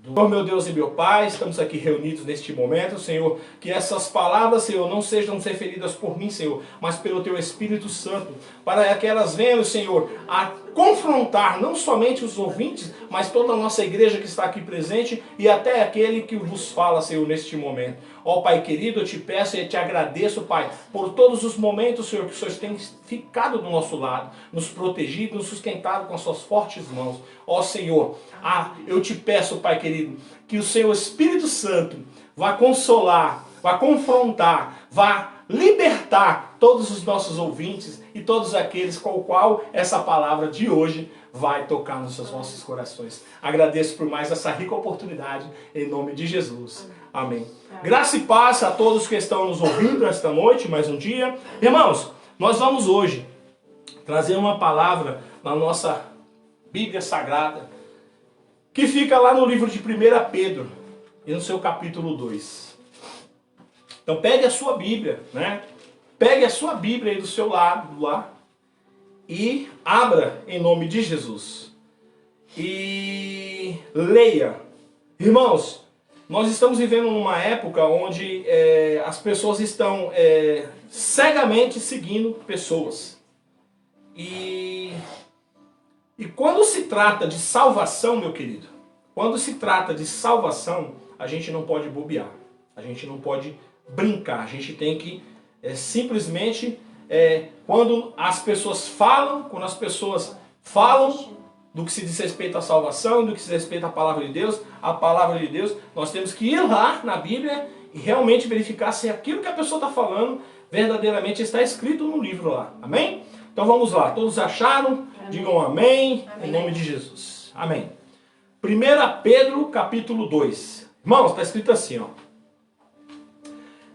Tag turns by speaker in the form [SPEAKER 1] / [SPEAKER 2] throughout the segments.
[SPEAKER 1] Oh, meu Deus e meu Pai, estamos aqui reunidos neste momento, Senhor, que essas palavras, Senhor, não sejam referidas por mim, Senhor, mas pelo Teu Espírito Santo, para que elas venham, Senhor, a confrontar não somente os ouvintes, mas toda a nossa igreja que está aqui presente e até aquele que vos fala, Senhor, neste momento. Ó Pai querido, eu te peço e te agradeço, Pai, por todos os momentos, Senhor, que o Senhor tem ficado do nosso lado, nos protegido, nos sustentado com as suas fortes mãos. Ó Senhor, eu te peço, Pai querido, que o Senhor Espírito Santo vá consolar, vá confrontar, vá libertar todos os nossos ouvintes e todos aqueles com o qual essa palavra de hoje vai tocar nos nossos corações. Agradeço por mais essa rica oportunidade, em nome de Jesus. Amém. Graça e paz a todos que estão nos ouvindo esta noite, mais um dia. Irmãos, nós vamos hoje trazer uma palavra na nossa Bíblia Sagrada, que fica lá no livro de 1 Pedro, e no seu capítulo 2. Então pegue a sua Bíblia, né? Pegue a sua Bíblia aí do seu lado, lá, e abra em nome de Jesus. E leia. Irmãos, nós estamos vivendo numa época onde as pessoas estão cegamente seguindo pessoas. E quando se trata de salvação, meu querido, quando se trata de salvação, a gente não pode bobear, a gente não pode brincar, a gente tem que simplesmente, quando as pessoas falam do que se diz respeito à salvação, do que se diz respeito à palavra de Deus, nós temos que ir lá na Bíblia e realmente verificar se aquilo que a pessoa está falando verdadeiramente está escrito no livro lá, amém? Então vamos lá, todos acharam? Amém. Digam amém, amém, em nome de Jesus. Amém. 1 Pedro capítulo 2. Irmãos, está escrito assim, ó.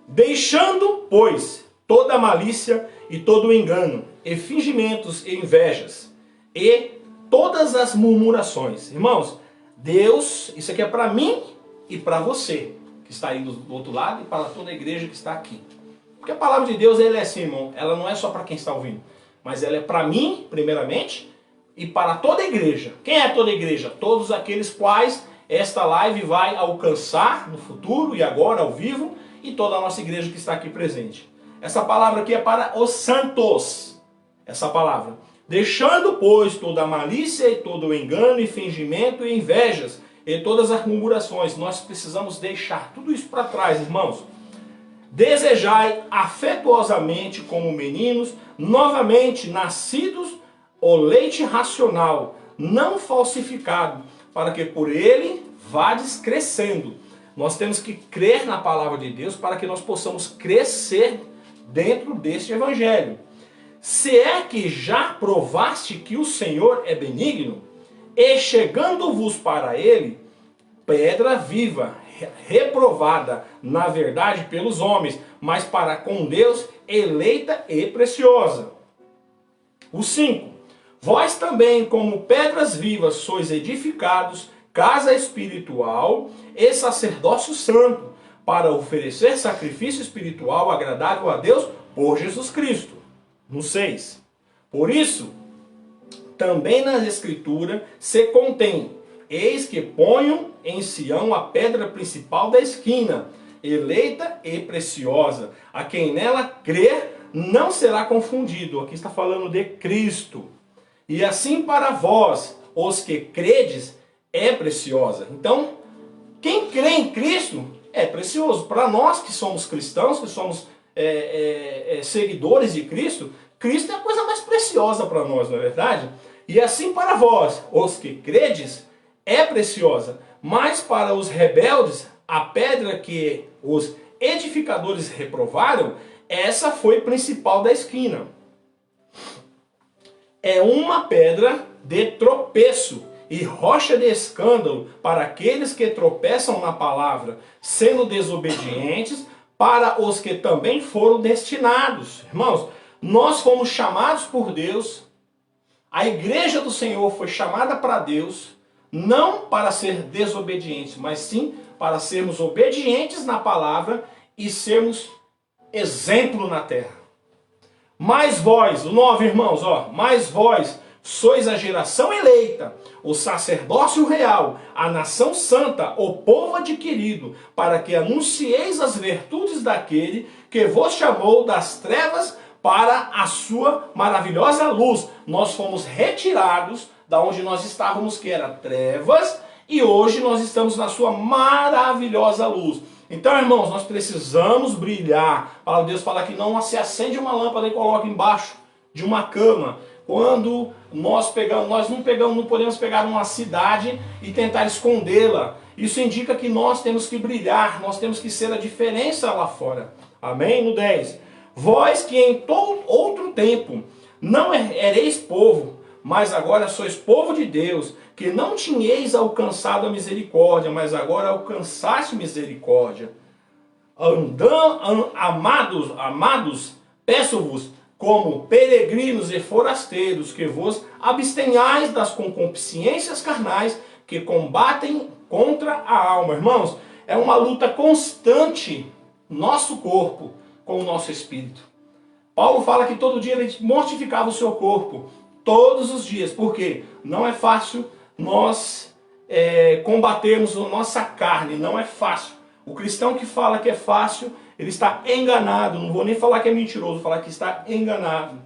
[SPEAKER 1] Deixando, pois, toda malícia e todo engano, e fingimentos e invejas, e todas as murmurações. Irmãos, Deus, isso aqui é para mim e para você, que está aí do outro lado, e para toda a igreja que está aqui. Porque a palavra de Deus, ela é assim, irmão, ela não é só para quem está ouvindo, mas ela é para mim, primeiramente, e para toda a igreja. Quem é toda a igreja? Todos aqueles quais esta live vai alcançar no futuro e agora ao vivo, e toda a nossa igreja que está aqui presente. Essa palavra aqui é para os santos. Essa palavra. Deixando, pois, toda a malícia e todo o engano e fingimento e invejas e todas as murmurações. Nós precisamos deixar tudo isso para trás, irmãos. Desejai afetuosamente como meninos, novamente nascidos, o leite racional, não falsificado, para que por ele vades crescendo. Nós temos que crer na palavra de Deus para que nós possamos crescer dentro deste evangelho. Se é que já provaste que o Senhor é benigno, e chegando-vos para ele, pedra viva, reprovada, na verdade, pelos homens, mas para com Deus, eleita e preciosa. O 5. Vós também, como pedras vivas, sois edificados, casa espiritual e sacerdócio santo, para oferecer sacrifício espiritual agradável a Deus por Jesus Cristo. No 6. Por isso, também na Escritura se contém: eis que ponho em Sião a pedra principal da esquina, eleita e preciosa. A quem nela crer não será confundido. Aqui está falando de Cristo. E assim para vós, os que credes, é preciosa. Então, quem crê em Cristo é precioso. Para nós que somos cristãos, que somos seguidores de Cristo, Cristo é a coisa mais preciosa para nós, não é verdade? E assim para vós, os que credes, é preciosa. Mas para os rebeldes, a pedra que os edificadores reprovaram, essa foi principal da esquina. É uma pedra de tropeço e rocha de escândalo para aqueles que tropeçam na palavra, sendo desobedientes, para os que também foram destinados. Irmãos, nós fomos chamados por Deus, a igreja do Senhor foi chamada para Deus, não para ser desobedientes, mas sim para sermos obedientes na palavra e sermos exemplo na terra. Mas vós, o 9, irmãos, mas vós, sois a geração eleita, o sacerdócio real, a nação santa, o povo adquirido, para que anuncieis as virtudes daquele que vos chamou das trevas para a sua maravilhosa luz. Nós fomos retirados da onde nós estávamos, que era trevas, e hoje nós estamos na sua maravilhosa luz. Então, irmãos, nós precisamos brilhar. A palavra de Deus fala que não se acende uma lâmpada e coloca embaixo de uma cama. Quando nós não podemos pegar uma cidade e tentar escondê-la. Isso indica que nós temos que brilhar, nós temos que ser a diferença lá fora. Amém? No 10. Vós que em todo outro tempo não ereis povo, mas agora sois povo de Deus, que não tinhais alcançado a misericórdia, mas agora alcançaste misericórdia. Amados, peço-vos, como peregrinos e forasteiros, que vos abstenhais das concupiscências carnais que combatem contra a alma. Irmãos, é uma luta constante, nosso corpo com o nosso espírito. Paulo fala que todo dia ele mortificava o seu corpo, todos os dias, porque não é fácil nós combatermos a nossa carne, não é fácil. O cristão que fala que é fácil, ele está enganado. Não vou nem falar que é mentiroso, vou falar que está enganado.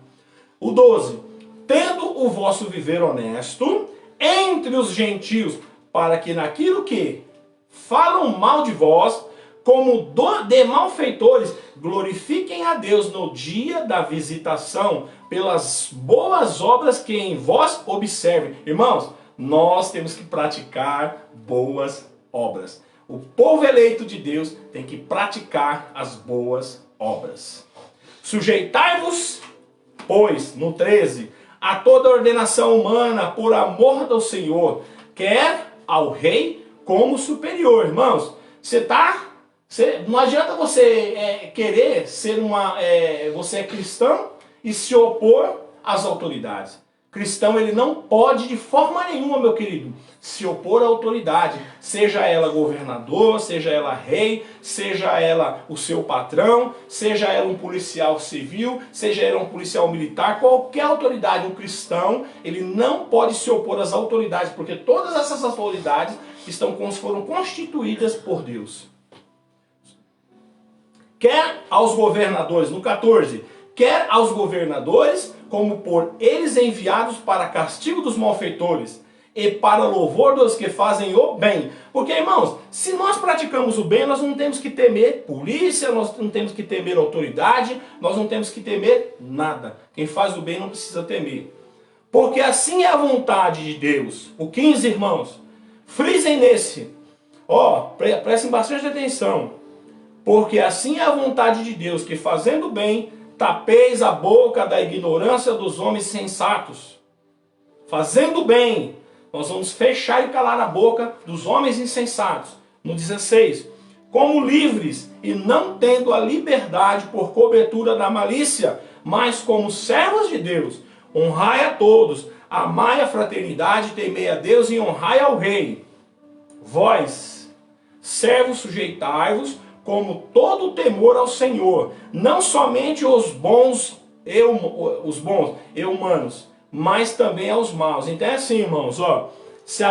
[SPEAKER 1] O 12. Tendo o vosso viver honesto entre os gentios, para que naquilo que falam mal de vós, como de malfeitores, glorifiquem a Deus no dia da visitação, pelas boas obras que em vós observem. Irmãos, nós temos que praticar boas obras. O povo eleito de Deus tem que praticar as boas obras. Sujeitai-vos, pois, no 13, a toda ordenação humana por amor do Senhor, quer ao rei como superior. Irmãos, não adianta você querer ser você é cristão e se opor às autoridades. Cristão, ele não pode de forma nenhuma, meu querido, se opor à autoridade, seja ela governador, seja ela rei, seja ela o seu patrão, seja ela um policial civil, seja ela um policial militar, qualquer autoridade, um cristão, ele não pode se opor às autoridades, porque todas essas autoridades foram constituídas por Deus. Quer aos governadores, no 14, quer aos governadores, como por eles enviados para castigo dos malfeitores e para louvor dos que fazem o bem. Porque, irmãos, se nós praticamos o bem, nós não temos que temer polícia, nós não temos que temer autoridade, nós não temos que temer nada. Quem faz o bem não precisa temer. Porque assim é a vontade de Deus. O 15, irmãos, frisem nesse. Prestem bastante atenção. Porque assim é a vontade de Deus, que fazendo bem, tapeis a boca da ignorância dos homens sensatos. Fazendo bem, nós vamos fechar e calar a boca dos homens insensatos. No 16, como livres e não tendo a liberdade por cobertura da malícia, mas como servos de Deus, honrai a todos, amai a fraternidade, temei a Deus e honrai ao rei. Vós, servos, sujeitai-vos, como todo temor ao Senhor, não somente os bons e humanos, mas também aos maus. Então é assim, irmãos, se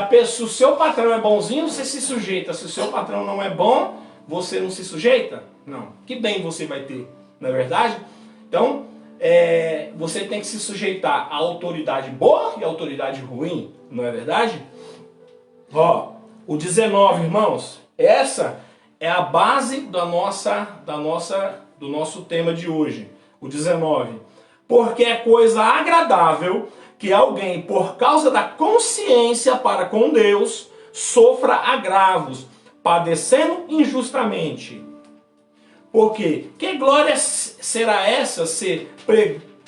[SPEAKER 1] o seu patrão é bonzinho, você se sujeita. Se o seu patrão não é bom, você não se sujeita? Não. Que bem você vai ter, não é verdade? Então, você tem que se sujeitar à autoridade boa e à autoridade ruim, não é verdade? O 19, irmãos, essa é a base do nosso tema de hoje. O 19. Porque é coisa agradável que alguém, por causa da consciência para com Deus, sofra agravos, padecendo injustamente. Porque que glória será essa, se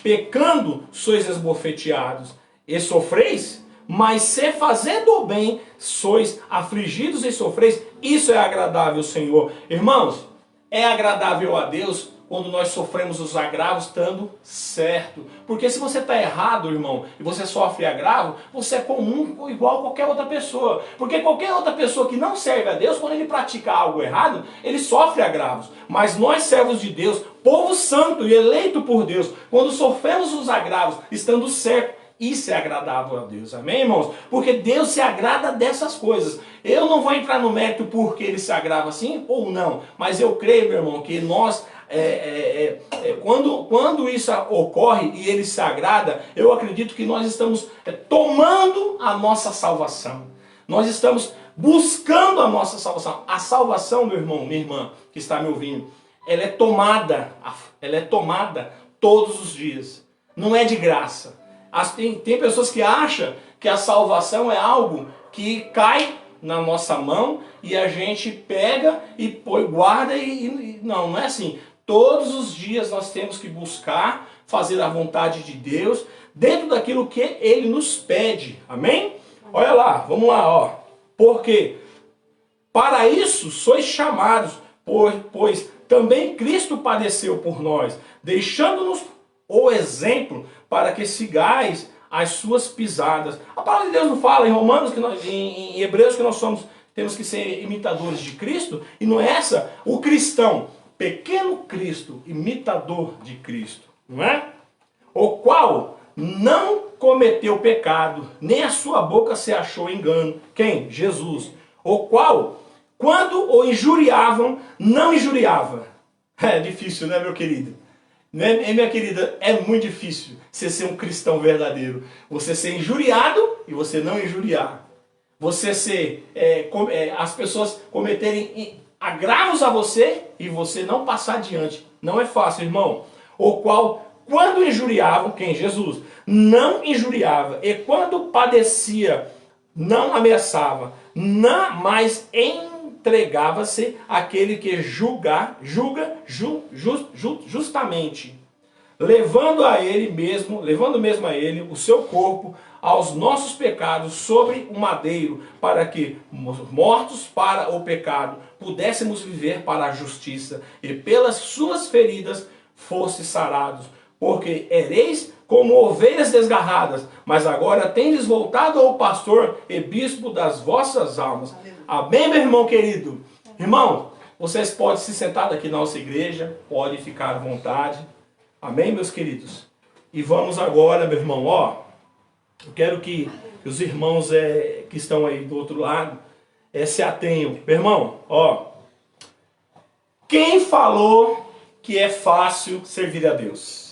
[SPEAKER 1] pecando sois esbofeteados e sofreis? Mas se fazendo o bem sois afligidos e sofreis, isso é agradável ao Senhor. Irmãos, é agradável a Deus quando nós sofremos os agravos estando certo. Porque se você está errado, irmão, e você sofre agravo, você é comum igual a qualquer outra pessoa. Porque qualquer outra pessoa que não serve a Deus, quando ele pratica algo errado, ele sofre agravos. Mas nós, servos de Deus, povo santo e eleito por Deus, quando sofremos os agravos estando certo, Isso é agradável a Deus, amém, irmãos? Porque Deus se agrada dessas coisas. Eu não vou entrar no mérito porque Ele se agrada assim ou não, mas eu creio, meu irmão, que nós, quando isso ocorre e Ele se agrada, eu acredito que nós estamos tomando a nossa salvação. Nós estamos buscando a nossa salvação. A salvação, meu irmão, minha irmã, que está me ouvindo, ela é tomada todos os dias. Não é de graça. Tem pessoas que acham que a salvação é algo que cai na nossa mão e a gente pega e põe, guarda e não é assim. Todos os dias nós temos que buscar fazer a vontade de Deus dentro daquilo que Ele nos pede. Amém? Olha lá, vamos lá, ó. Porque para isso sois chamados, pois também Cristo padeceu por nós, deixando-nos o exemplo para que sigais as suas pisadas. A palavra de Deus não fala em Romanos, em Hebreus, que nós temos que ser imitadores de Cristo, e não é essa o cristão, pequeno Cristo, imitador de Cristo, não é? O qual não cometeu pecado, nem a sua boca se achou engano. Quem? Jesus. O qual, quando o injuriavam, não injuriava. É difícil, né, meu querido? Né, minha querida, é muito difícil você ser um cristão verdadeiro. Você ser injuriado e você não injuriar. Você ser, as pessoas cometerem agravos a você e você não passar adiante. Não é fácil, irmão. O qual, quando injuriavam, quem? Jesus, não injuriava. E quando padecia, não ameaçava, não, mas entregava-se àquele que julga justamente, levando mesmo a ele o seu corpo aos nossos pecados sobre o madeiro, para que, mortos para o pecado, pudéssemos viver para a justiça, e pelas suas feridas fosse sarados. Porque ereis como ovelhas desgarradas, mas agora tendes voltado ao pastor e bispo das vossas almas. Amém, meu irmão querido? Irmão, vocês podem se sentar aqui na nossa igreja, podem ficar à vontade. Amém, meus queridos? E vamos agora, meu irmão, ó, eu quero que os irmãos que estão aí do outro lado se atenham. Meu irmão, ó, quem falou que é fácil servir a Deus?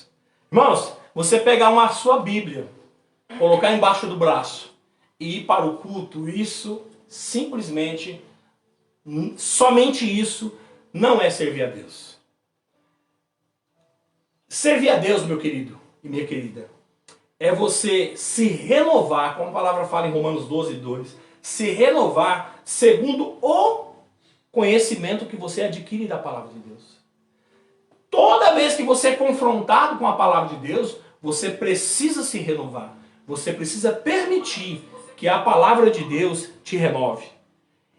[SPEAKER 1] Irmãos, você pegar a sua Bíblia, colocar embaixo do braço e ir para o culto, isso simplesmente, somente isso, não é servir a Deus. Servir a Deus, meu querido e minha querida, é você se renovar, como a palavra fala em Romanos 12:2, se renovar segundo o conhecimento que você adquire da palavra de Deus. Toda vez que você é confrontado com a palavra de Deus, você precisa se renovar. Você precisa permitir que a palavra de Deus te renove.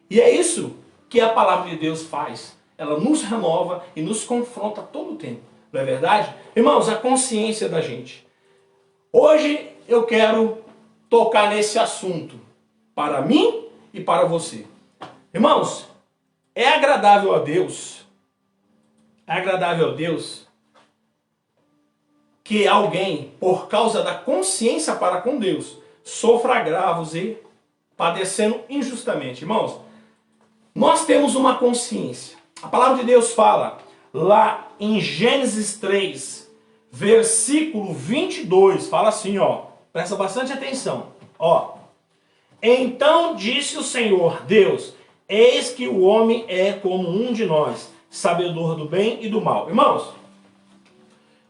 [SPEAKER 1] E é isso que a palavra de Deus faz. Ela nos renova e nos confronta todo o tempo. Não é verdade? Irmãos, a consciência da gente. Hoje eu quero tocar nesse assunto para mim e para você. Irmãos, é agradável a Deus que alguém, por causa da consciência para com Deus, sofra agravos e padecendo injustamente. Irmãos, nós temos uma consciência. A palavra de Deus fala lá em Gênesis 3, versículo 22, fala assim, ó, presta bastante atenção, ó. Então disse o Senhor Deus, eis que o homem é como um de nós, sabedor do bem e do mal. Irmãos,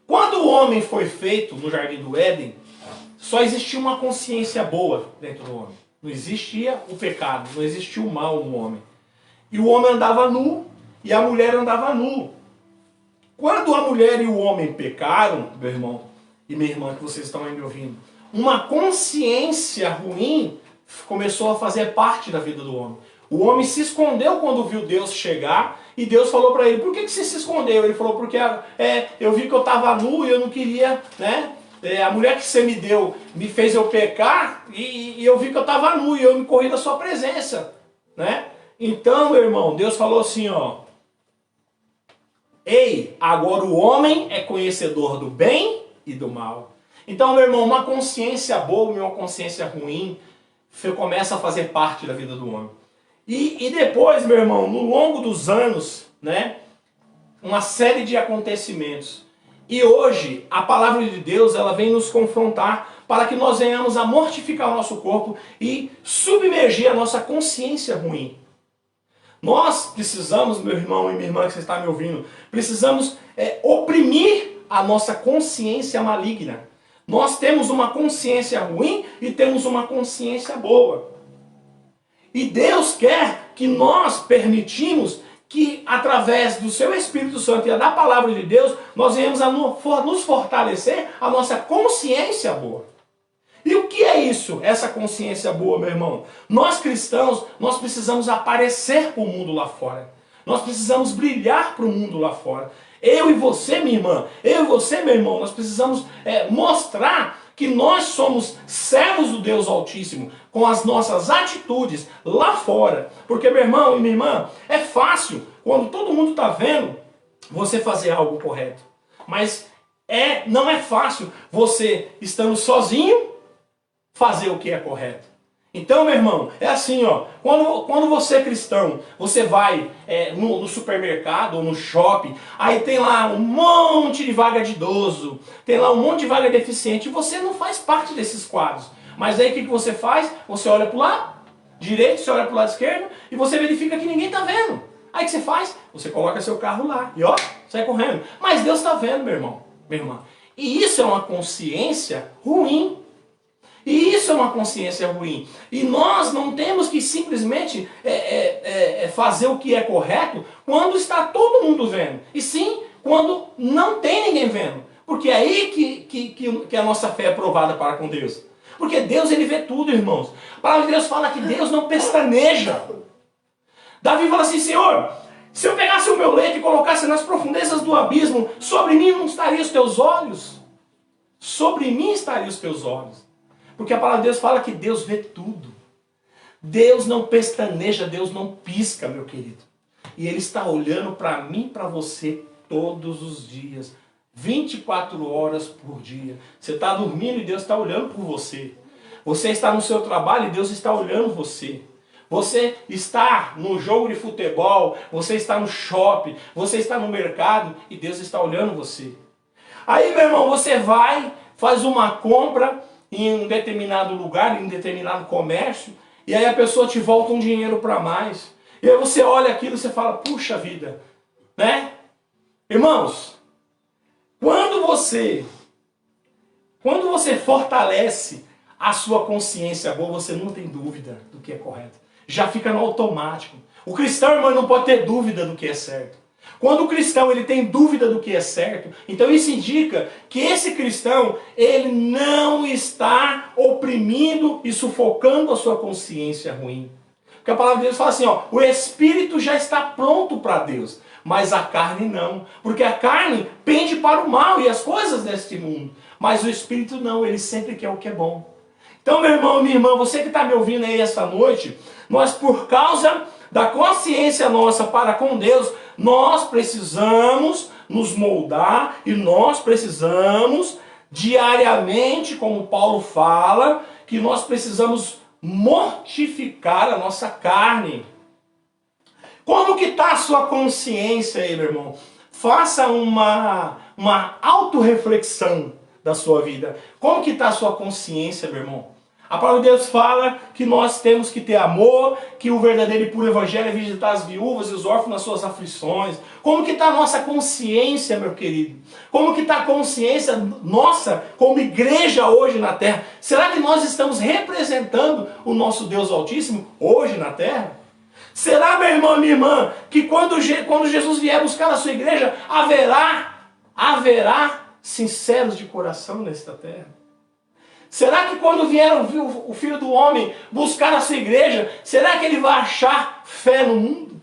[SPEAKER 1] quando o homem foi feito no Jardim do Éden, só existia uma consciência boa dentro do homem. Não existia o pecado, não existia o mal no homem. E o homem andava nu e a mulher andava nu. Quando a mulher e o homem pecaram, meu irmão e minha irmã que vocês estão aí me ouvindo, uma consciência ruim começou a fazer parte da vida do homem. O homem se escondeu quando viu Deus chegar e Deus falou para ele, por que você se escondeu? Ele falou, porque eu vi que eu estava nu e eu não queria, né? A mulher que você me deu me fez eu pecar e eu vi que eu estava nu e eu me corri da sua presença, né? Então, meu irmão, Deus falou assim, ó, ei, agora o homem é conhecedor do bem e do mal. Então, meu irmão, uma consciência boa e uma consciência ruim começa a fazer parte da vida do homem. E depois, meu irmão, no longo dos anos, né, uma série de acontecimentos. E hoje, a palavra de Deus, ela vem nos confrontar para que nós venhamos a mortificar o nosso corpo e submergir a nossa consciência ruim. Nós precisamos, meu irmão e minha irmã que você está me ouvindo, precisamos oprimir a nossa consciência maligna. Nós temos uma consciência ruim e temos uma consciência boa. E Deus quer que nós permitimos que através do seu Espírito Santo e da palavra de Deus, nós venhamos a nos fortalecer a nossa consciência boa. E o que é isso, essa consciência boa, meu irmão? Nós cristãos, nós precisamos aparecer para o mundo lá fora. Nós precisamos brilhar para o mundo lá fora. Eu e você, minha irmã, eu e você, meu irmão, nós precisamos mostrar que nós somos servos do Deus Altíssimo com as nossas atitudes lá fora. Porque, meu irmão e minha irmã, é fácil, quando todo mundo está vendo, você fazer algo correto. Mas não é fácil você, estando sozinho, fazer o que é correto. Então, meu irmão, é assim, ó, quando você é cristão, você vai no supermercado ou no shopping, aí tem lá um monte de vaga de idoso, tem lá um monte de vaga de deficiente, e você não faz parte desses quadros. Mas aí o que você faz? Você olha para o lado direito, você olha para o lado esquerdo, e você verifica que ninguém está vendo. Aí o que você faz? Você coloca seu carro lá, e ó, sai correndo. Mas Deus está vendo, meu irmão, minha irmã. E isso é uma consciência ruim. E isso é uma consciência ruim. E nós não temos que simplesmente fazer o que é correto quando está todo mundo vendo. E sim, quando não tem ninguém vendo. Porque é aí que a nossa fé é provada para com Deus. Porque Deus, ele vê tudo, irmãos. A palavra de Deus fala que Deus não pestaneja. Davi fala assim, Senhor, se eu pegasse o meu leito e colocasse nas profundezas do abismo, sobre mim não estariam os teus olhos. Sobre mim estariam os teus olhos. Porque a palavra de Deus fala que Deus vê tudo. Deus não pestaneja, Deus não pisca, meu querido. E Ele está olhando para mim e para você todos os dias. 24 horas por dia. Você está dormindo e Deus está olhando por você. Você está no seu trabalho e Deus está olhando você. Você está no jogo de futebol, você está no shopping, você está no mercado e Deus está olhando você. Aí, meu irmão, você vai, faz uma compra em um determinado lugar, em um determinado comércio, e aí a pessoa te volta um dinheiro para mais. E aí você olha aquilo e você fala, puxa vida, né? Irmãos, quando você fortalece a sua consciência boa, você não tem dúvida do que é correto. Já fica no automático. O cristão, irmão, não pode ter dúvida do que é certo. Quando o cristão ele tem dúvida do que é certo, então isso indica que esse cristão ele não está oprimindo e sufocando a sua consciência ruim. Porque a palavra de Deus fala assim, ó, o espírito já está pronto para Deus, mas a carne não. Porque a carne pende para o mal e as coisas deste mundo. Mas o espírito não, ele sempre quer o que é bom. Então, meu irmão, minha irmã, você que está me ouvindo aí esta noite, nós por causa da consciência nossa para com Deus, nós precisamos nos moldar e nós precisamos diariamente, como Paulo fala, que nós precisamos mortificar a nossa carne. Como que está a sua consciência aí, meu irmão? Faça uma autorreflexão da sua vida. Como que está a sua consciência, meu irmão? A palavra de Deus fala que nós temos que ter amor, que o verdadeiro e puro evangelho é visitar as viúvas e os órfãos nas suas aflições. Como que está a nossa consciência, meu querido? Como que está a consciência nossa como igreja hoje na terra? Será que nós estamos representando o nosso Deus Altíssimo hoje na terra? Será, meu irmão e minha irmã, que quando Jesus vier buscar a sua igreja, haverá sinceros de coração nesta terra? Será que quando vier o Filho do Homem buscar a sua igreja, será que ele vai achar fé no mundo?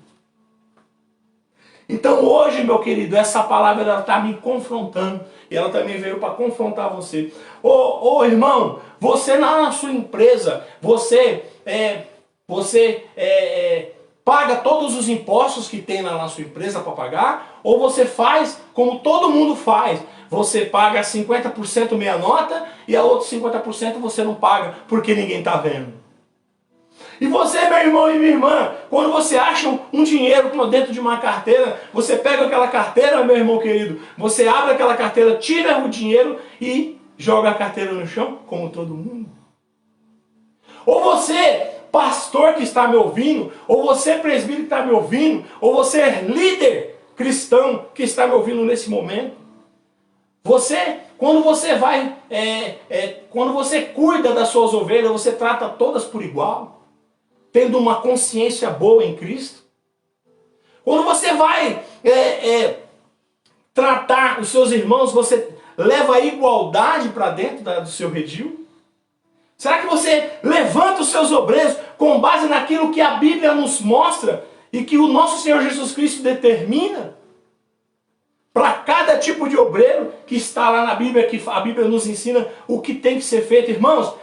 [SPEAKER 1] Então hoje, meu querido, essa palavra está me confrontando. E ela também veio para confrontar você. Ô irmão, você na sua empresa, você paga todos os impostos que tem na sua empresa para pagar? Ou você faz como todo mundo faz? Você paga 50% meia nota e a outros 50% você não paga porque ninguém está vendo. E você, meu irmão e minha irmã, quando você acha um dinheiro dentro de uma carteira, você pega aquela carteira, meu irmão querido, você abre aquela carteira, tira o dinheiro e joga a carteira no chão, como todo mundo. Ou você, pastor que está me ouvindo, ou você, presbítero que está me ouvindo, ou você, líder cristão que está me ouvindo nesse momento, quando você vai, quando você cuida das suas ovelhas, você trata todas por igual, tendo uma consciência boa em Cristo. Quando você vai tratar os seus irmãos, você leva a igualdade para dentro do seu redil? Será que você levanta os seus obreiros com base naquilo que a Bíblia nos mostra e que o nosso Senhor Jesus Cristo determina? Para cada tipo de obreiro que está lá na Bíblia, que a Bíblia nos ensina o que tem que ser feito. Irmãos,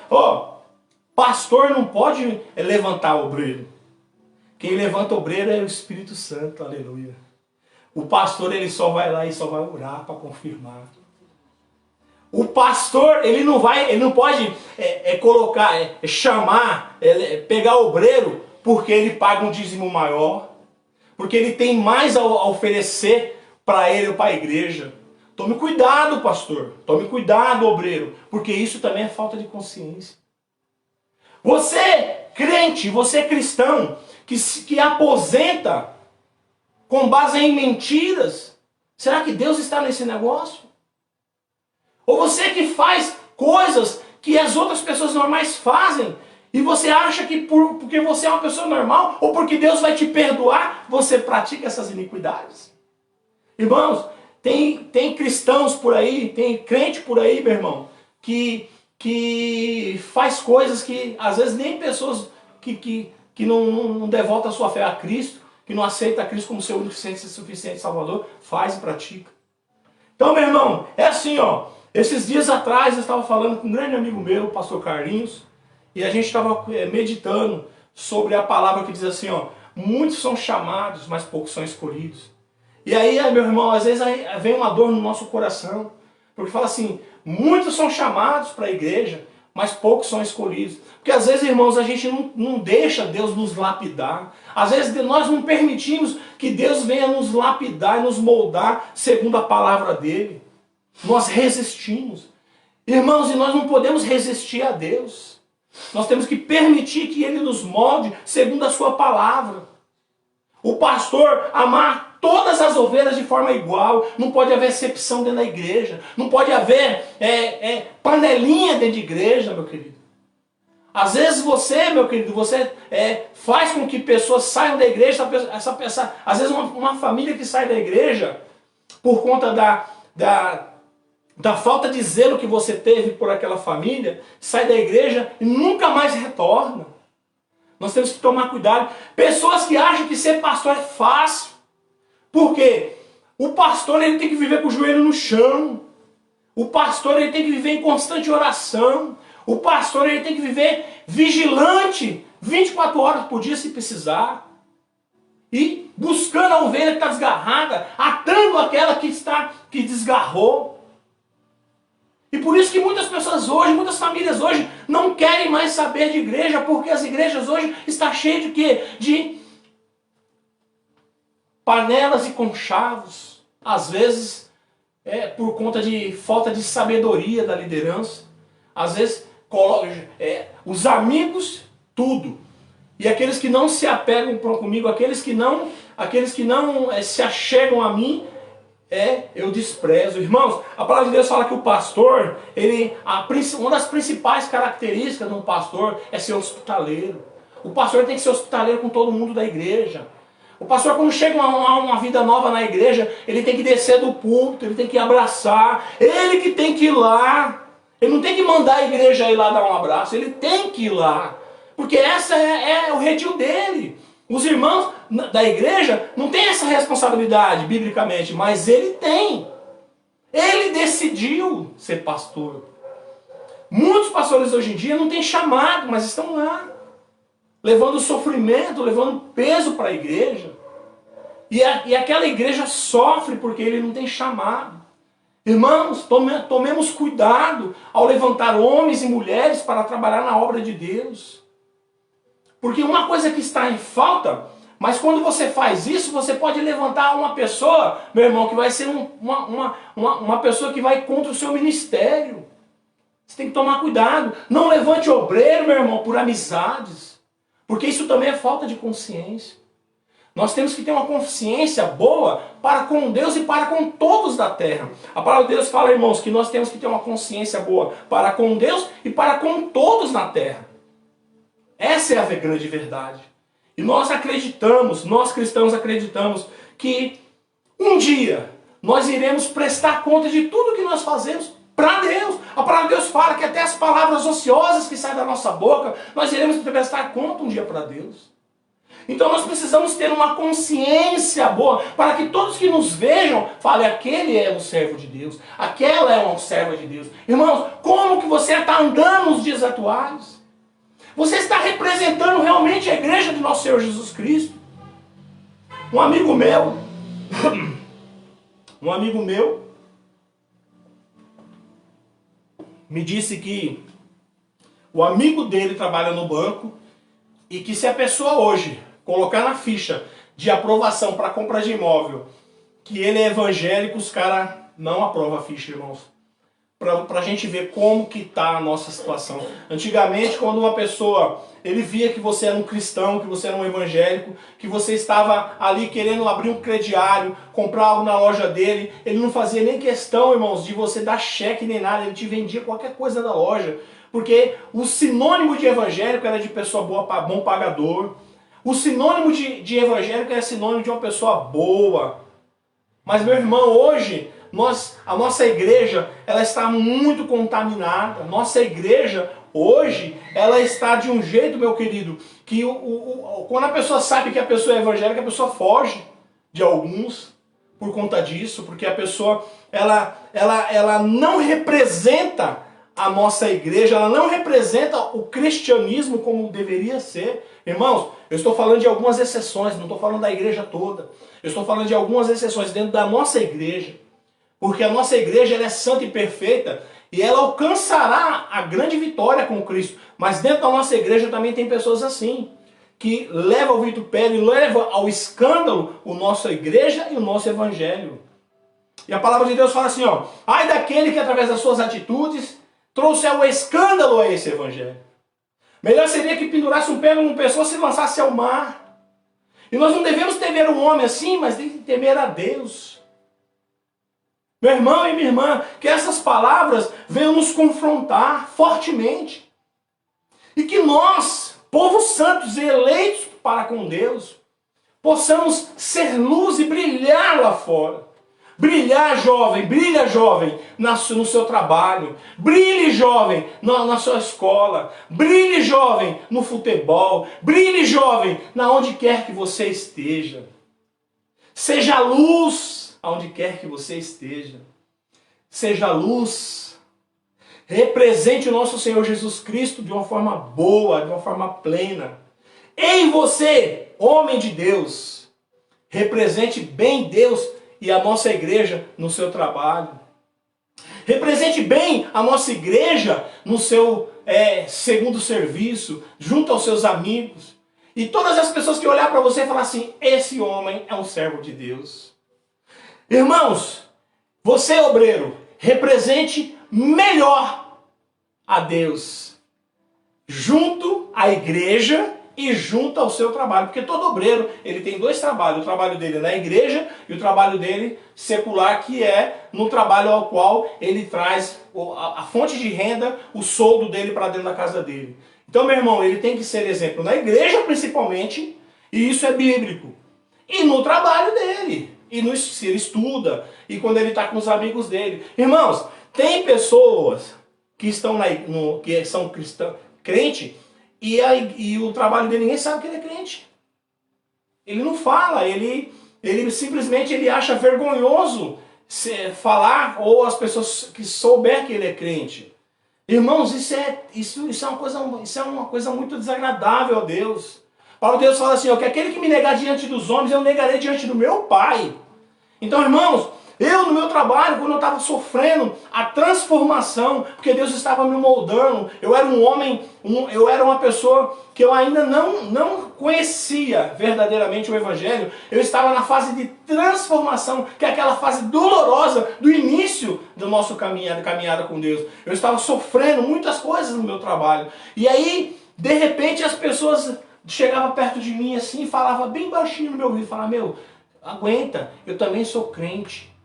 [SPEAKER 1] pastor não pode levantar obreiro. Quem levanta obreiro é o Espírito Santo, aleluia. O pastor, ele só vai lá e só vai orar para confirmar. O pastor, ele não pode chamar, pegar obreiro porque ele paga um dízimo maior, porque ele tem mais a oferecer para ele ou para a igreja. Tome cuidado, pastor. Tome cuidado, obreiro, porque isso também é falta de consciência. Você, crente, você cristão, que aposenta com base em mentiras, será que Deus está nesse negócio? Ou você que faz coisas que as outras pessoas normais fazem, e você acha que porque você é uma pessoa normal, ou porque Deus vai te perdoar, você pratica essas iniquidades? Irmãos, tem cristãos por aí, tem crente por aí, meu irmão, que faz coisas que às vezes nem pessoas que não devotam a sua fé a Cristo, que não aceita a Cristo como seu único e suficiente Salvador, faz e pratica. Então, meu irmão, é assim, esses dias atrás eu estava falando com um grande amigo meu, o pastor Carlinhos, e a gente estava meditando sobre a palavra que diz assim, muitos são chamados, mas poucos são escolhidos. E aí, meu irmão, às vezes vem uma dor no nosso coração, porque fala assim, muitos são chamados para a igreja, mas poucos são escolhidos. Porque às vezes, irmãos, a gente não deixa Deus nos lapidar. Às vezes nós não permitimos que Deus venha nos lapidar e nos moldar segundo a palavra dele. Nós resistimos. Irmãos, e nós não podemos resistir a Deus. Nós temos que permitir que Ele nos molde segundo a sua palavra. O pastor amar todas as ovelhas de forma igual. Não pode haver excepção dentro da igreja. Não pode haver panelinha dentro de igreja, meu querido. Às vezes você, meu querido, você faz com que pessoas saiam da igreja. Às vezes uma família que sai da igreja por conta da falta de zelo que você teve por aquela família, sai da igreja e nunca mais retorna. Nós temos que tomar cuidado. Pessoas que acham que ser pastor é fácil. Por quê? O pastor ele tem que viver com o joelho no chão. O pastor ele tem que viver em constante oração. O pastor ele tem que viver vigilante 24 horas por dia se precisar. E buscando a ovelha que está desgarrada, atando aquela que desgarrou. E por isso que muitas pessoas hoje, muitas famílias hoje, não querem mais saber de igreja, porque as igrejas hoje estão cheias de quê? De panelas e conchavos. Às vezes, por conta de falta de sabedoria da liderança. Às vezes, os amigos, tudo. E aqueles que não se apegam comigo, aqueles que não se achegam a mim, eu desprezo. Irmãos, a palavra de Deus fala que o pastor, uma das principais características de um pastor é ser hospitaleiro. O pastor tem que ser hospitaleiro com todo mundo da igreja. O pastor, quando chega uma vida nova na igreja, ele tem que descer do púlpito, ele tem que abraçar, ele que tem que ir lá. Ele não tem que mandar a igreja ir lá dar um abraço, ele tem que ir lá. Porque essa é o redil dele. Os irmãos da igreja não têm essa responsabilidade, biblicamente, mas ele tem. Ele decidiu ser pastor. Muitos pastores hoje em dia não têm chamado, mas estão lá. Levando sofrimento, levando peso para a igreja. E aquela igreja sofre porque ele não tem chamado. Irmãos, tomemos cuidado ao levantar homens e mulheres para trabalhar na obra de Deus. Porque uma coisa que está em falta, mas quando você faz isso, você pode levantar uma pessoa, meu irmão, que vai ser uma pessoa que vai contra o seu ministério. Você tem que tomar cuidado. Não levante obreiro, meu irmão, por amizades. Porque isso também é falta de consciência. Nós temos que ter uma consciência boa para com Deus e para com todos da terra. A palavra de Deus fala, irmãos, que nós temos que ter uma consciência boa para com Deus e para com todos na terra. Essa é a grande verdade. E nós acreditamos, nós cristãos acreditamos que um dia nós iremos prestar conta de tudo que nós fazemos para Deus. A palavra de Deus fala que até as palavras ociosas que saem da nossa boca, nós iremos prestar conta um dia para Deus. Então nós precisamos ter uma consciência boa, para que todos que nos vejam, falem, aquele é um servo de Deus, aquela é uma serva de Deus. Irmãos, como que você está andando nos dias atuais? Você está representando realmente a igreja de nosso Senhor Jesus Cristo? Um amigo meu, me disse que o amigo dele trabalha no banco e que se a pessoa hoje colocar na ficha de aprovação para compra de imóvel que ele é evangélico, os caras não aprovam a ficha, irmãos. Para a gente ver como que está a nossa situação. Antigamente, quando uma pessoa, ele via que você era um cristão, que você era um evangélico, que você estava ali querendo abrir um crediário, comprar algo na loja dele, ele não fazia nem questão, irmãos, de você dar cheque nem nada, ele te vendia qualquer coisa da loja. Porque o sinônimo de evangélico era de pessoa boa, bom pagador. O sinônimo de evangélico é sinônimo de uma pessoa boa. Mas, meu irmão, hoje, a nossa igreja, ela está muito contaminada. Nossa igreja, hoje, ela está de um jeito, meu querido, que quando a pessoa sabe que a pessoa é evangélica, a pessoa foge de alguns por conta disso, porque a pessoa, ela não representa a nossa igreja, ela não representa o cristianismo como deveria ser. Irmãos, eu estou falando de algumas exceções, não estou falando da igreja toda. Eu estou falando de algumas exceções dentro da nossa igreja. Porque a nossa igreja ela é santa e perfeita e ela alcançará a grande vitória com Cristo. Mas dentro da nossa igreja também tem pessoas assim, que levam ao vitupério e levam ao escândalo a nossa igreja e o nosso evangelho. E a palavra de Deus fala assim, ó, ai daquele que através das suas atitudes trouxe o escândalo a esse evangelho. Melhor seria que pendurasse um pé numa pessoa e se lançasse ao mar. E nós não devemos temer um homem assim, mas tem que temer a Deus. Meu irmão e minha irmã, que essas palavras venham nos confrontar fortemente. E que nós, povos santos e eleitos para com Deus, possamos ser luz e brilhar lá fora. Brilhar, jovem, brilha, jovem, no seu trabalho. Brilhe, jovem, na sua escola. Brilhe, jovem, no futebol. Brilhe, jovem, na onde quer que você esteja. Seja luz aonde quer que você esteja. Seja luz. Represente o nosso Senhor Jesus Cristo de uma forma boa, de uma forma plena. Em você, homem de Deus, represente bem Deus e a nossa igreja no seu trabalho. Represente bem a nossa igreja no seu segundo serviço, junto aos seus amigos. E todas as pessoas que olhar para você e falar assim, esse homem é um servo de Deus. Irmãos, você obreiro, represente melhor a Deus junto à igreja e junto ao seu trabalho. Porque todo obreiro, ele tem dois trabalhos. O trabalho dele na igreja e o trabalho dele secular, que é no trabalho ao qual ele traz a fonte de renda, o soldo dele para dentro da casa dele. Então, meu irmão, ele tem que ser exemplo na igreja principalmente, e isso é bíblico. E no trabalho dele. E se ele estuda, e quando ele está com os amigos dele. Irmãos, tem pessoas que estão que são crentes, e o trabalho dele, ninguém sabe que ele é crente. Ele não fala, ele simplesmente acha vergonhoso falar, ou as pessoas que souber que ele é crente. Irmãos, isso é uma coisa muito desagradável a Deus. Paulo Deus fala assim, ó, que aquele que me negar diante dos homens, eu negarei diante do meu Pai. Então, irmãos, Eu, no meu trabalho, quando eu estava sofrendo a transformação, porque Deus estava me moldando, eu era um homem, eu era uma pessoa que eu ainda não conhecia verdadeiramente o Evangelho. Eu estava na fase de transformação, que é aquela fase dolorosa do início do nosso caminhada com Deus. Eu estava sofrendo muitas coisas no meu trabalho. E aí, de repente, as pessoas chegavam perto de mim assim e falavam bem baixinho no meu ouvido, falavam, meu, aguenta, eu também sou crente.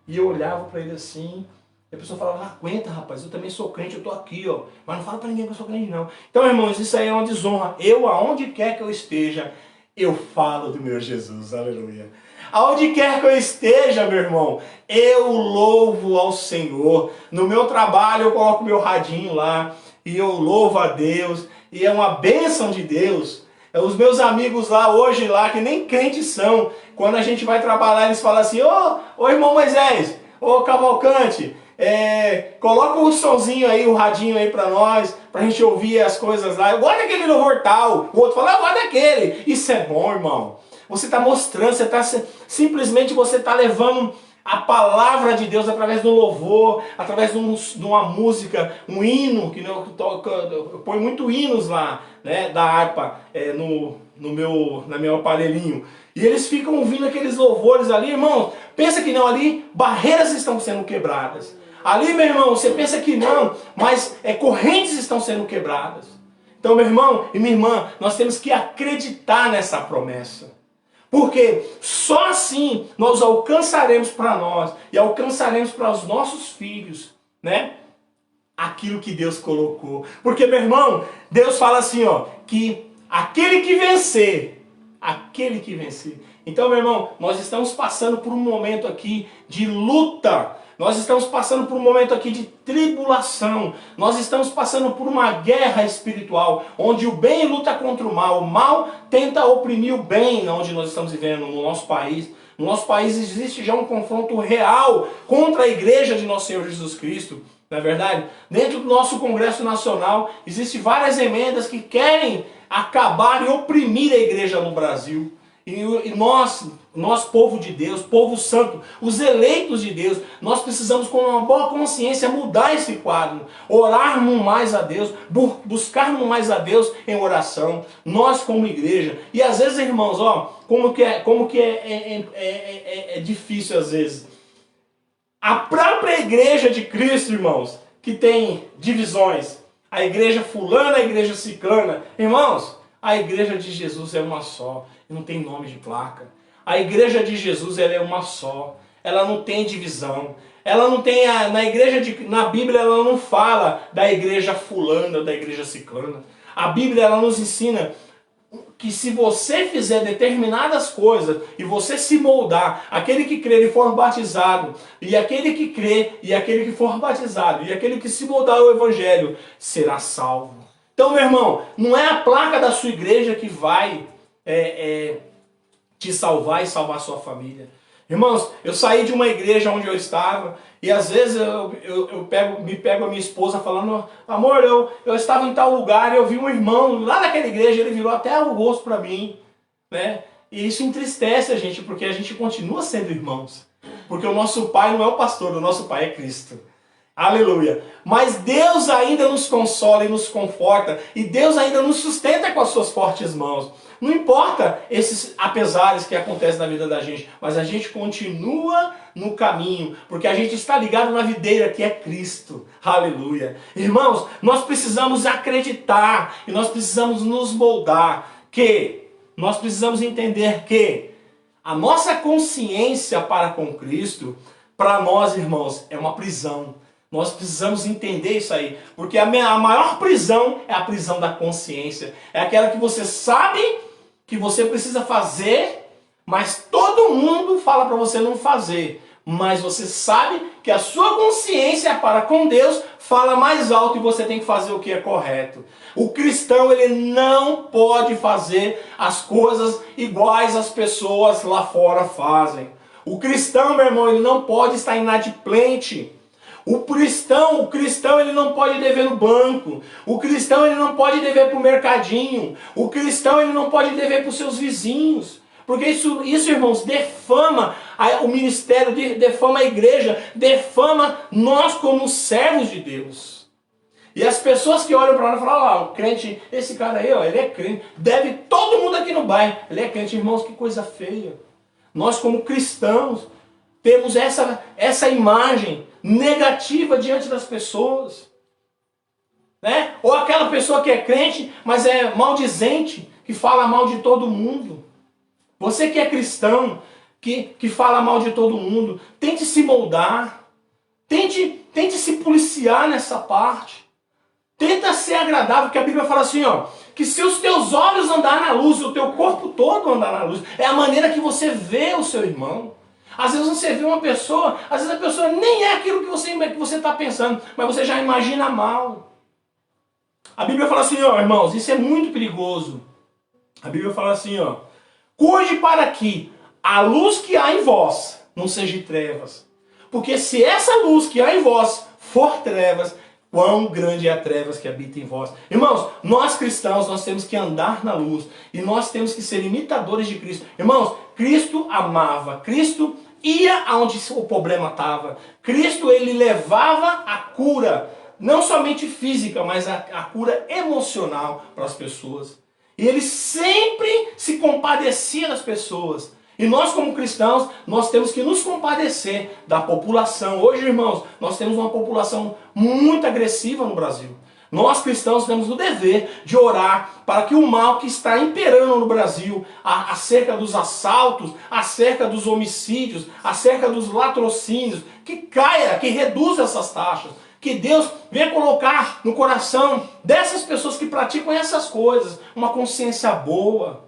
[SPEAKER 1] E eu olhava para ele assim, e a pessoa falava, aguenta rapaz, eu também sou crente, eu tô aqui, ó. Mas não fala para ninguém que eu sou crente não. Então, irmãos, isso aí é uma desonra. Eu, aonde quer que eu esteja, eu falo do meu Jesus, aleluia. Aonde quer que eu esteja, meu irmão, eu louvo ao Senhor. No meu trabalho eu coloco meu radinho lá, e eu louvo a Deus, e é uma bênção de Deus. Os meus amigos lá, hoje lá, que nem crentes são, quando a gente vai trabalhar, eles falam assim, ô irmão Moisés, ô Cavalcante, coloca o somzinho aí, o radinho aí pra nós, pra gente ouvir as coisas lá. Eu gosto daquele louvor tal. O outro fala, eu gosto daquele. Isso é bom, irmão. Você está mostrando, simplesmente você está levando a palavra de Deus através do louvor, através de uma música, um hino, que eu ponho muito hinos lá, né, da harpa no meu aparelhinho. E eles ficam ouvindo aqueles louvores ali, irmão. Pensa que não, ali barreiras estão sendo quebradas. Ali, meu irmão, você pensa que não, mas correntes estão sendo quebradas. Então, meu irmão e minha irmã, nós temos que acreditar nessa promessa. Porque só assim nós alcançaremos para nós e alcançaremos para os nossos filhos, né? Aquilo que Deus colocou. Porque, meu irmão, Deus fala assim, ó, que aquele que vencer. Então, meu irmão, nós estamos passando por um momento aqui de luta. Nós estamos passando por um momento aqui de tribulação. Nós estamos passando por uma guerra espiritual, onde o bem luta contra o mal tenta oprimir o bem, onde nós estamos vivendo no nosso país. No nosso país existe já um confronto real contra a igreja de nosso Senhor Jesus Cristo. Não é verdade? Dentro do nosso Congresso Nacional, existem várias emendas que querem acabar e oprimir a igreja no Brasil. E nós, povo de Deus, povo santo, os eleitos de Deus, nós precisamos com uma boa consciência mudar esse quadro, orarmos mais a Deus, buscarmos mais a Deus em oração, nós como igreja. E às vezes, irmãos, ó, como que é difícil às vezes. A própria igreja de Cristo, irmãos, que tem divisões, a igreja fulana, a igreja ciclana, irmãos, a igreja de Jesus é uma só, não tem nome de placa. A igreja de Jesus, ela é uma só, ela não tem divisão. Ela não tem, na Bíblia ela não fala da igreja fulana, da igreja ciclana. A Bíblia ela nos ensina que se você fizer determinadas coisas e você se moldar, aquele que crer e for batizado, e aquele que crê e aquele que for batizado, e aquele que se moldar ao Evangelho, será salvo. Então, meu irmão, não é a placa da sua igreja que vai te salvar e salvar a sua família. Irmãos, eu saí de uma igreja onde eu estava e às vezes me pego a minha esposa falando, amor, eu estava em tal lugar e eu vi um irmão lá naquela igreja, ele virou até o rosto para mim, né? E isso entristece a gente, porque a gente continua sendo irmãos. Porque o nosso pai não é o pastor, o nosso pai é Cristo. Aleluia. Mas Deus ainda nos consola e nos conforta. E Deus ainda nos sustenta com as suas fortes mãos. Não importa esses apesares que acontecem na vida da gente. Mas a gente continua no caminho. Porque a gente está ligado na videira que é Cristo. Aleluia. Irmãos, nós precisamos acreditar. E nós precisamos nos moldar. Nós precisamos entender que a nossa consciência para com Cristo, para nós, irmãos, é uma prisão. Nós precisamos entender isso aí, porque a maior prisão é a prisão da consciência. É aquela que você sabe que você precisa fazer, mas todo mundo fala para você não fazer. Mas você sabe que a sua consciência para com Deus fala mais alto e você tem que fazer o que é correto. O cristão, ele não pode fazer as coisas iguais às pessoas lá fora fazem. O cristão, meu irmão, ele não pode estar inadimplente. O cristão ele não pode dever no banco. O cristão ele não pode dever para o mercadinho. O cristão ele não pode dever para os seus vizinhos. Porque isso irmãos, defama o ministério, defama a igreja, defama nós como servos de Deus. E as pessoas que olham para nós e falam, o crente, esse cara aí, ele é crente, deve todo mundo aqui no bairro, ele é crente. Irmãos, que coisa feia. Nós como cristãos temos essa imagem negativa diante das pessoas. Né? Ou aquela pessoa que é crente, mas é maldizente, que fala mal de todo mundo. Você que é cristão, que fala mal de todo mundo, tente se moldar, tente se policiar nessa parte. Tenta ser agradável, porque a Bíblia fala assim, que se os teus olhos andar na luz, o teu corpo todo andar na luz, é a maneira que você vê o seu irmão. Às vezes você vê uma pessoa, às vezes a pessoa nem é aquilo que você está pensando, mas você já imagina mal. A Bíblia fala assim, irmãos, isso é muito perigoso. A Bíblia fala assim, cuide para que a luz que há em vós não seja trevas. Porque se essa luz que há em vós for trevas, quão grande é a trevas que habita em vós. Irmãos, nós cristãos, nós temos que andar na luz. E nós temos que ser imitadores de Cristo. Irmãos, Cristo amava. Cristo ia aonde o problema estava. Cristo, ele levava a cura. Não somente física, mas a cura emocional para as pessoas. E ele sempre se compadecia das pessoas. E nós como cristãos, nós temos que nos compadecer da população. Hoje, irmãos, nós temos uma população muito agressiva no Brasil. Nós cristãos temos o dever de orar para que o mal que está imperando no Brasil, acerca dos assaltos, acerca dos homicídios, acerca dos latrocínios, que caia, que reduza essas taxas. Que Deus venha colocar no coração dessas pessoas que praticam essas coisas uma consciência boa.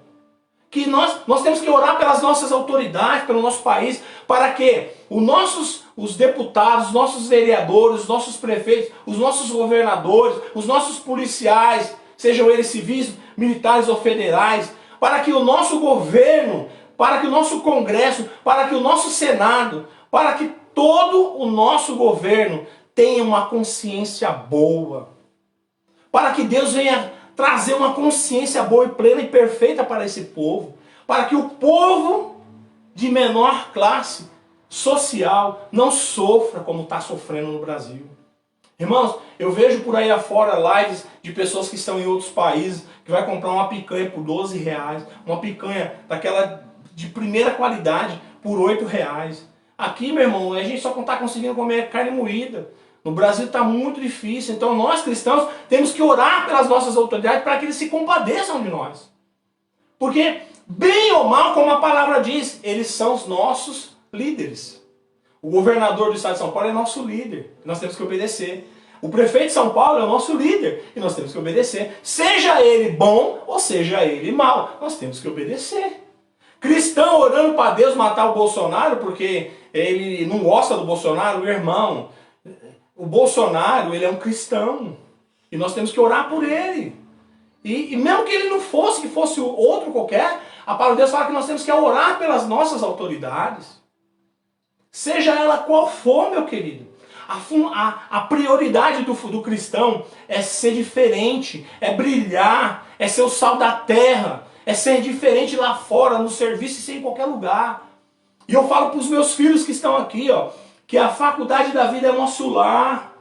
[SPEAKER 1] Que nós temos que orar pelas nossas autoridades, pelo nosso país, para que os deputados, os nossos vereadores, os nossos prefeitos, os nossos governadores, os nossos policiais, sejam eles civis, militares ou federais, para que o nosso governo, para que o nosso Congresso, para que o nosso Senado, para que todo o nosso governo tenha uma consciência boa. Para que Deus venha trazer uma consciência boa e plena e perfeita para esse povo. Para que o povo de menor classe social não sofra como está sofrendo no Brasil. Irmãos, eu vejo por aí afora lives de pessoas que estão em outros países, que vai comprar uma picanha por R$12, uma picanha daquela de primeira qualidade por R$8. Aqui, meu irmão, a gente só não está conseguindo comer carne moída. No Brasil está muito difícil, então nós cristãos temos que orar pelas nossas autoridades para que eles se compadeçam de nós. Porque, bem ou mal, como a palavra diz, eles são os nossos líderes. O governador do estado de São Paulo é nosso líder, nós temos que obedecer. O prefeito de São Paulo é o nosso líder, e nós temos que obedecer. Seja ele bom ou seja ele mal, nós temos que obedecer. Cristão orando para Deus matar o Bolsonaro porque ele não gosta do Bolsonaro, o irmão. O Bolsonaro, ele é um cristão. E nós temos que orar por ele. E mesmo que ele não fosse, que fosse outro qualquer, a palavra de Deus fala que nós temos que orar pelas nossas autoridades. Seja ela qual for, meu querido. A prioridade do cristão é ser diferente, é brilhar, é ser o sal da terra, é ser diferente lá fora, no serviço e ser em qualquer lugar. E eu falo para os meus filhos que estão aqui, que a faculdade da vida é nosso lar.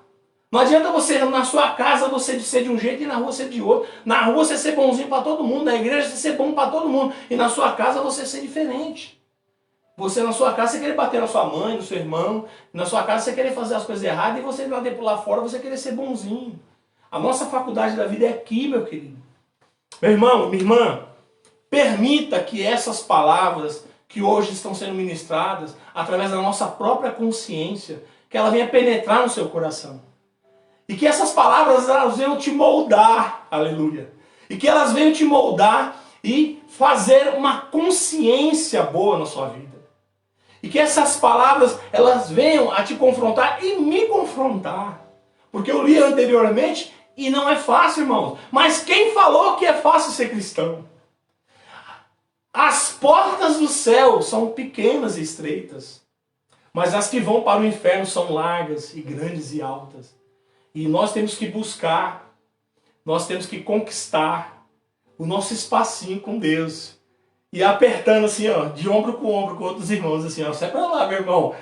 [SPEAKER 1] Não adianta você, na sua casa, você ser de um jeito e na rua ser de outro. Na rua você ser bonzinho para todo mundo, na igreja você ser bom para todo mundo. E na sua casa você ser diferente. Você na sua casa você querer bater na sua mãe, no seu irmão. Na sua casa você querer fazer as coisas erradas e você lá fora você querer ser bonzinho. A nossa faculdade da vida é aqui, meu querido. Meu irmão, minha irmã, permita que essas palavras que hoje estão sendo ministradas, através da nossa própria consciência, que ela venha penetrar no seu coração. E que essas palavras elas venham te moldar, aleluia. E que elas venham te moldar e fazer uma consciência boa na sua vida. E que essas palavras elas venham a te confrontar e me confrontar. Porque eu li anteriormente e não é fácil, irmãos. Mas quem falou que é fácil ser cristão? As portas do céu são pequenas e estreitas, mas as que vão para o inferno são largas e grandes e altas. E nós temos que buscar, nós temos que conquistar o nosso espacinho com Deus. e apertando assim, ó, de ombro com outros irmãos, assim, ó, sai pra lá, meu irmão.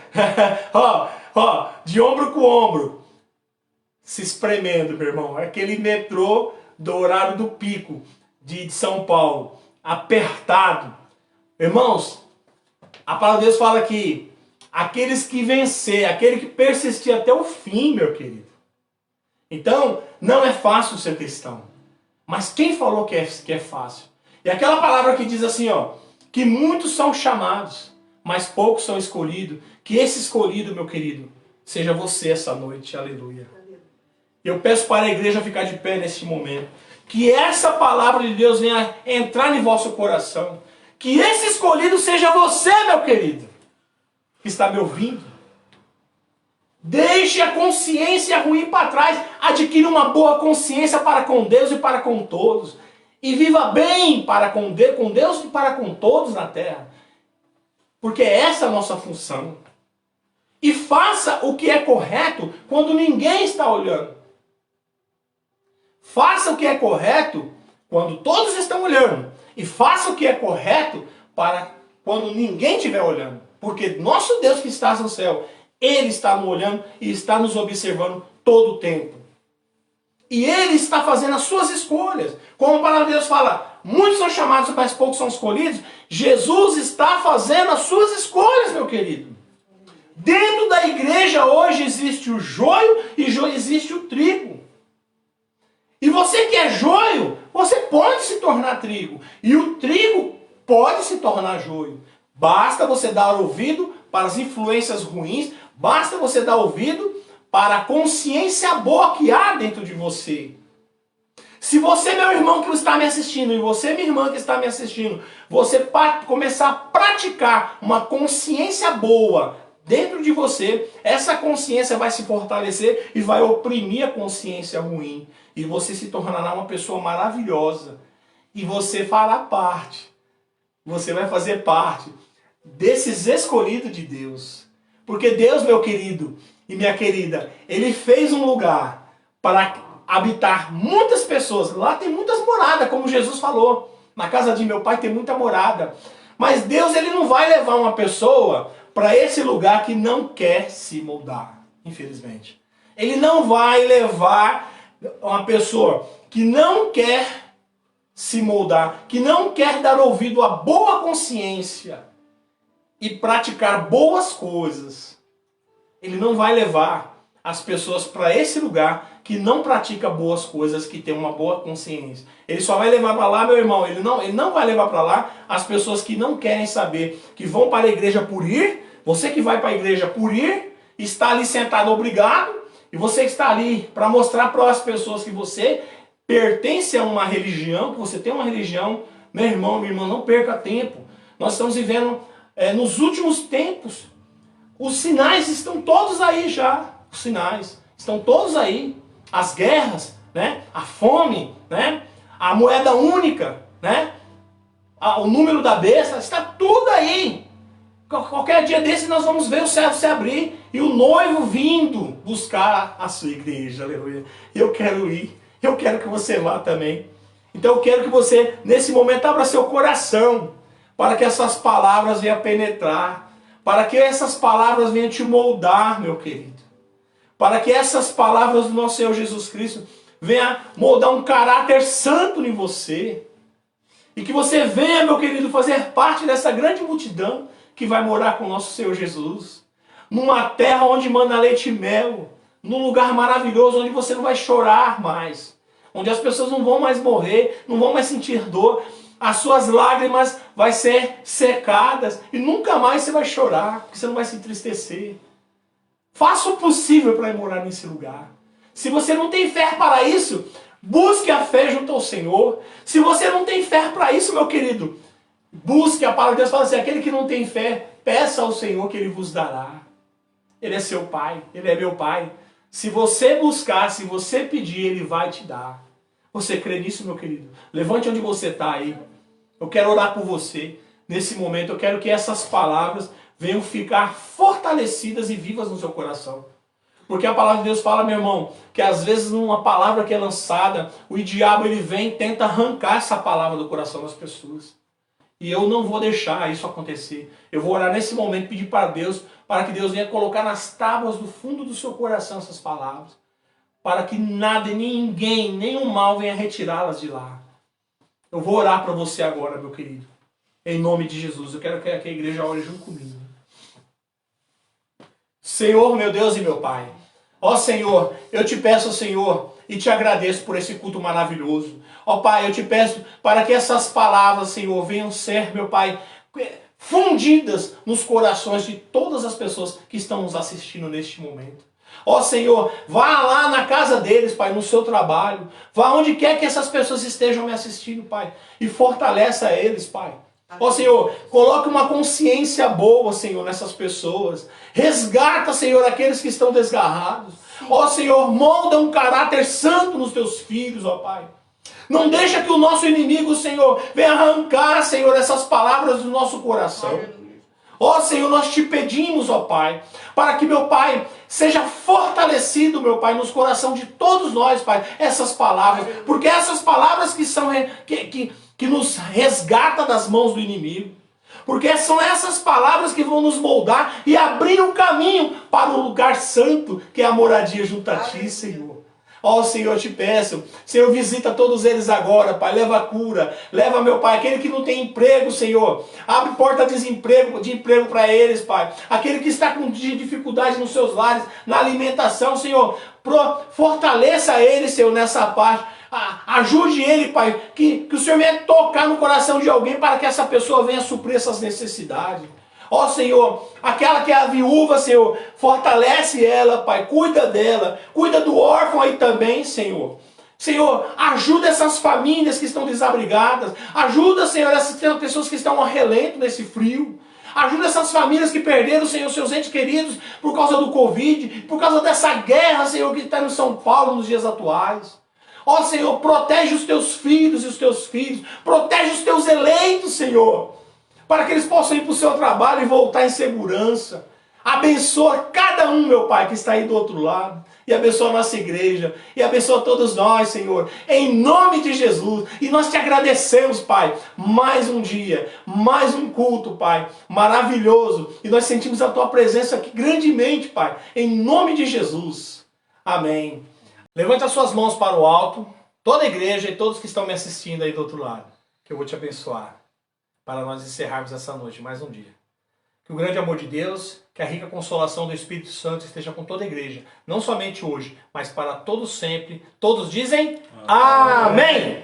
[SPEAKER 1] ó, de ombro com ombro, se espremendo, meu irmão. Aquele metrô do horário do pico de São Paulo, apertado. Irmãos, a palavra de Deus fala que aqueles que vencer, aquele que persistir até o fim, meu querido. Então, não é fácil ser cristão. Mas quem falou que é fácil? E aquela palavra que diz assim, ó, que muitos são chamados, mas poucos são escolhidos. Que esse escolhido, meu querido, seja você essa noite. Aleluia. Eu peço para a igreja ficar de pé neste momento. Que essa palavra de Deus venha entrar em vosso coração. Que esse escolhido seja você, meu querido, que está me ouvindo. Deixe a consciência ruim para trás. Adquira uma boa consciência para com Deus e para com todos. E viva bem para com Deus e para com todos na terra. Porque essa é a nossa função. E faça o que é correto quando ninguém está olhando. Faça o que é correto quando todos estão olhando. E faça o que é correto para quando ninguém estiver olhando. Porque nosso Deus que está no céu, Ele está nos olhando e está nos observando todo o tempo. E Ele está fazendo as suas escolhas. Como a palavra de Deus fala, muitos são chamados, mas poucos são escolhidos. Jesus está fazendo as suas escolhas, meu querido. Dentro da igreja hoje existe o joio e existe o trigo. E você que é joio, você pode se tornar trigo. E o trigo pode se tornar joio. Basta você dar ouvido para as influências ruins. Basta você dar ouvido para a consciência boa que há dentro de você. Se você, meu irmão que está me assistindo, e você, minha irmã que está me assistindo, você começar a praticar uma consciência boa dentro de você, essa consciência vai se fortalecer e vai oprimir a consciência ruim. E você se tornará uma pessoa maravilhosa. E você fará parte. Você vai fazer parte desses escolhidos de Deus. Porque Deus, meu querido e minha querida, Ele fez um lugar para habitar muitas pessoas. Lá tem muitas moradas, como Jesus falou. Na casa de meu pai tem muita morada. Mas Deus, Ele não vai levar uma pessoa para esse lugar que não quer se moldar, infelizmente. Ele não vai levar uma pessoa que não quer se moldar, que não quer dar ouvido à boa consciência e praticar boas coisas. Ele não vai levar as pessoas para esse lugar que não pratica boas coisas, que tem uma boa consciência. Ele só vai levar para lá, meu irmão, ele não vai levar para lá as pessoas que não querem saber, que vão para a igreja por ir. Você que vai para a igreja por ir, está ali sentado obrigado, e você que está ali para mostrar para as pessoas que você pertence a uma religião, que você tem uma religião. Meu irmão, minha irmã, não perca tempo. Nós estamos vivendo nos últimos tempos. Os sinais estão todos aí já. Os sinais estão todos aí. As guerras, né? A fome, né? A moeda única, né? O número da besta, está tudo aí. Qualquer dia desse nós vamos ver o céu se abrir e o noivo vindo buscar a sua igreja. Aleluia. Eu quero ir. Eu quero que você vá também. Então eu quero que você, nesse momento, abra seu coração para que essas palavras venham penetrar. Para que essas palavras venham te moldar, meu querido. Para que essas palavras do nosso Senhor Jesus Cristo venham moldar um caráter santo em você. E que você venha, meu querido, fazer parte dessa grande multidão que vai morar com o nosso Senhor Jesus. Numa terra onde manda leite e mel. Num lugar maravilhoso onde você não vai chorar mais. Onde as pessoas não vão mais morrer, não vão mais sentir dor. As suas lágrimas vão ser secadas e nunca mais você vai chorar, porque você não vai se entristecer. Faça o possível para ir morar nesse lugar. Se você não tem fé para isso, busque a fé junto ao Senhor. Se você não tem fé para isso, meu querido, busque. A palavra de Deus fala assim, aquele que não tem fé, peça ao Senhor que Ele vos dará. Ele é seu Pai, Ele é meu Pai. Se você buscar, se você pedir, Ele vai te dar. Você crê nisso, meu querido? Levante onde você está aí. Eu quero orar por você. Nesse momento, eu quero que essas palavras venham ficar fortalecidas e vivas no seu coração. Porque a palavra de Deus fala, meu irmão, que às vezes numa palavra que é lançada, o diabo ele vem e tenta arrancar essa palavra do coração das pessoas. E eu não vou deixar isso acontecer. Eu vou orar nesse momento, pedir para Deus, para que Deus venha colocar nas tábuas do fundo do seu coração essas palavras. Para que nada e ninguém, nenhum mal venha retirá-las de lá. Eu vou orar para você agora, meu querido. Em nome de Jesus. Eu quero que a igreja ore junto comigo. Senhor, meu Deus e meu Pai. Ó Senhor, eu te peço, Senhor, e te agradeço por esse culto maravilhoso. Ó Pai, eu te peço para que essas palavras, Senhor, venham ser, meu Pai, fundidas nos corações de todas as pessoas que estão nos assistindo neste momento. Ó Senhor, vá lá na casa deles, Pai, no seu trabalho. Vá onde quer que essas pessoas estejam me assistindo, Pai. E fortaleça eles, Pai. Ó Senhor, coloque uma consciência boa, Senhor, nessas pessoas. Resgata, Senhor, aqueles que estão desgarrados. Ó Senhor, molda um caráter santo nos teus filhos, ó Pai. Não deixa que o nosso inimigo, Senhor, venha arrancar, Senhor, essas palavras do nosso coração. Ó Senhor, nós te pedimos, ó Pai, para que, meu Pai, seja fortalecido, meu Pai, nos corações de todos nós, Pai, essas palavras. Porque essas palavras que nos resgata das mãos do inimigo. Porque são essas palavras que vão nos moldar e abrir um caminho para o lugar santo, que é a moradia junto a Ti, Senhor. Ó Senhor, eu te peço, Senhor, visita todos eles agora, Pai, leva a cura, leva, meu Pai, aquele que não tem emprego, Senhor, abre porta de emprego para eles, Pai, aquele que está com dificuldade nos seus lares, na alimentação, Senhor, fortaleça ele, Senhor, nessa parte, ajude ele, Pai, que o Senhor venha tocar no coração de alguém para que essa pessoa venha suprir essas necessidades. Ó Senhor, aquela que é a viúva, Senhor, fortalece ela, Pai, cuida dela, cuida do órfão aí também, Senhor. Senhor, ajuda essas famílias que estão desabrigadas, ajuda, Senhor, essas pessoas que estão ao relento nesse frio. Ajuda essas famílias que perderam, Senhor, seus entes queridos por causa do Covid, por causa dessa guerra, Senhor, que está em São Paulo nos dias atuais. Ó Senhor, protege os teus filhos e os teus filhos, protege os teus eleitos, Senhor, para que eles possam ir para o seu trabalho e voltar em segurança. Abençoa cada um, meu Pai, que está aí do outro lado. E abençoa a nossa igreja. E abençoa todos nós, Senhor. Em nome de Jesus. E nós te agradecemos, Pai. Mais um dia, mais um culto, Pai. Maravilhoso. E nós sentimos a Tua presença aqui grandemente, Pai. Em nome de Jesus. Amém. Levante as suas mãos para o alto. Toda a igreja e todos que estão me assistindo aí do outro lado. Que eu vou te abençoar. Para nós encerrarmos essa noite, mais um dia. Que o grande amor de Deus, que a rica consolação do Espírito Santo esteja com toda a igreja. Não somente hoje, mas para todos sempre. Todos dizem amém.